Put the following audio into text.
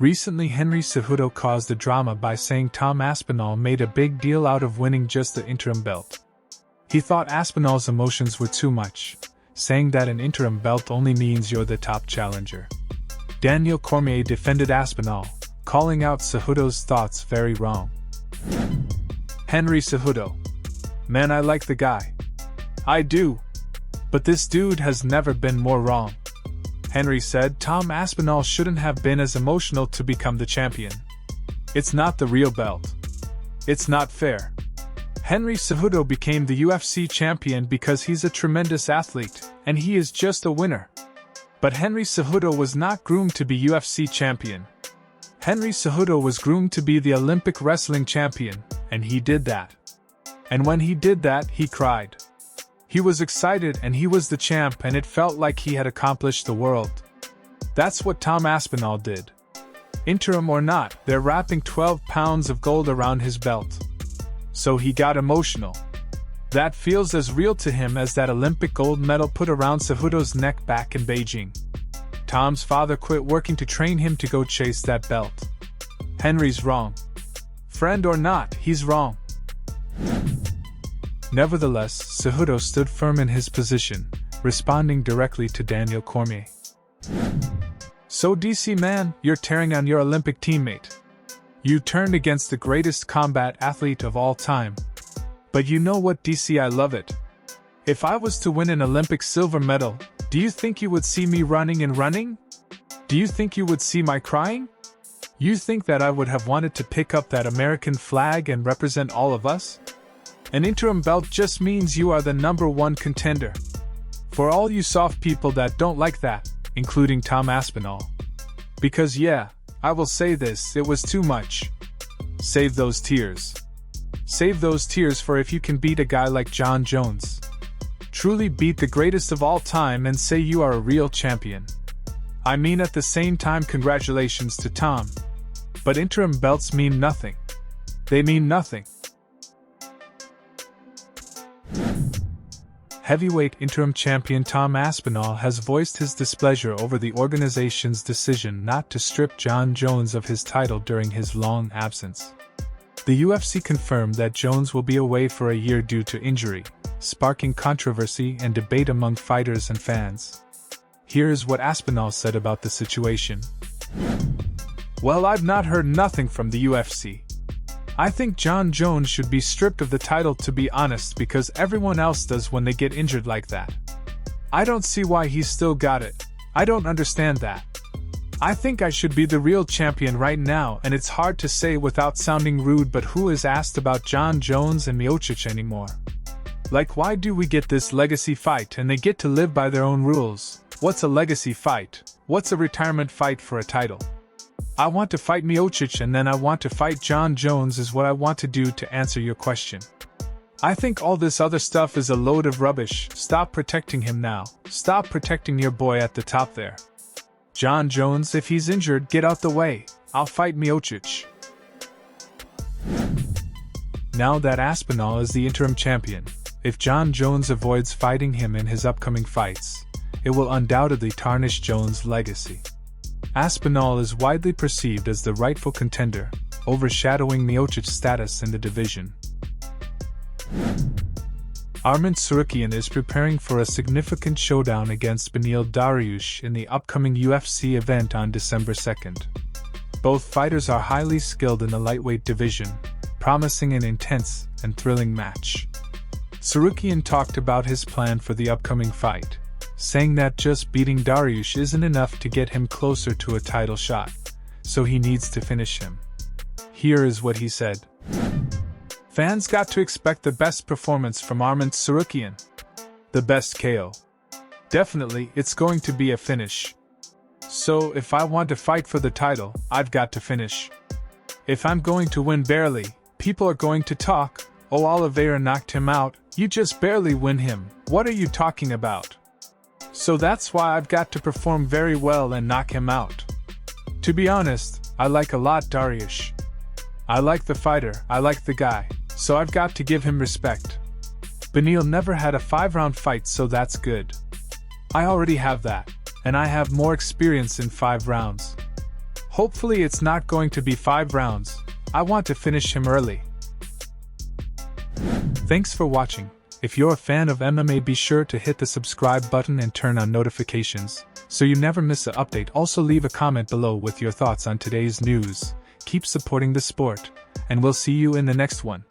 Recently, Henry Cejudo caused a drama by saying Tom Aspinall made a big deal out of winning just the interim belt. He thought Aspinall's emotions were too much, saying that an interim belt only means you're the top challenger. Daniel Cormier defended Aspinall, calling out Cejudo's thoughts very wrong. Henry Cejudo. Man, I like the guy. I do. But this dude has never been more wrong. Henry said Tom Aspinall shouldn't have been as emotional to become the champion. It's not the real belt. It's not fair. Henry Cejudo became the UFC champion because he's a tremendous athlete, and he is just a winner. But Henry Cejudo was not groomed to be UFC champion. Henry Cejudo was groomed to be the Olympic wrestling champion, and he did that. And when he did that, he cried. He was excited and he was the champ, and it felt like he had accomplished the world. That's what Tom Aspinall did. Interim or not, they're wrapping 12 pounds of gold around his belt. So he got emotional. That feels as real to him as that Olympic gold medal put around Cejudo's neck back in Beijing. Tom's father quit working to train him to go chase that belt. Henry's wrong. Friend or not, he's wrong. Nevertheless, Cejudo stood firm in his position, responding directly to Daniel Cormier. So DC man, you're tearing on your Olympic teammate. You turned against the greatest combat athlete of all time. But you know what, DC, I love it. If I was to win an Olympic silver medal, do you think you would see me running and running? Do you think you would see my crying? You think that I would have wanted to pick up that American flag and represent all of us? An interim belt just means you are the #1 contender. For all you soft people that don't like that, including Tom Aspinall. Because yeah, I will say this, it was too much. Save those tears. Save those tears for if you can beat a guy like Jon Jones. Truly beat the greatest of all time and say you are a real champion. I mean, at the same time, congratulations to Tom. But interim belts mean nothing. They mean nothing. Heavyweight interim champion Tom Aspinall has voiced his displeasure over the organization's decision not to strip Jon Jones of his title during his long absence. The UFC confirmed that Jones will be away for a year due to injury, sparking controversy and debate among fighters and fans. Here's what Aspinall said about the situation. Well, I've not heard nothing from the UFC. I think Jon Jones should be stripped of the title, to be honest, because everyone else does when they get injured like that. I don't see why he's still got it. I don't understand that. I think I should be the real champion right now, and it's hard to say without sounding rude, but who is asked about Jon Jones and Miocic anymore? Like, why do we get this legacy fight and they get to live by their own rules? What's a legacy fight? What's a retirement fight for a title? I want to fight Miocic and then I want to fight Jon Jones is what I want to do, to answer your question. I think all this other stuff is a load of rubbish. Stop protecting him now. Stop protecting your boy at the top there. Jon Jones, if he's injured, get out the way. I'll fight Miocic. Now that Aspinall is the interim champion, if Jon Jones avoids fighting him in his upcoming fights, it will undoubtedly tarnish Jones' legacy. Aspinall is widely perceived as the rightful contender, overshadowing Miocic's status in the division. Arman Tsarukyan is preparing for a significant showdown against Beneil Dariush in the upcoming UFC event on December 2nd. Both fighters are highly skilled in the lightweight division, promising an intense and thrilling match. Tsarukyan talked about his plan for the upcoming fight, saying that just beating Dariush isn't enough to get him closer to a title shot, so he needs to finish him. Here is what he said. Fans got to expect the best performance from Arman Tsarukyan. The best KO. Definitely, it's going to be a finish. So, if I want to fight for the title, I've got to finish. If I'm going to win barely, people are going to talk, oh, Oliveira knocked him out, you just barely win him, what are you talking about? So that's why I've got to perform very well and knock him out. To be honest, I like a lot Dariush. I like the fighter, I like the guy, so I've got to give him respect. Beneil never had a 5-round fight, so that's good. I already have that, and I have more experience in 5 rounds. Hopefully it's not going to be 5 rounds. I want to finish him early. Thanks for watching. If you're a fan of MMA, be sure to hit the subscribe button and turn on notifications, so you never miss an update. Also leave a comment below with your thoughts on today's news. Keep supporting the sport, and we'll see you in the next one.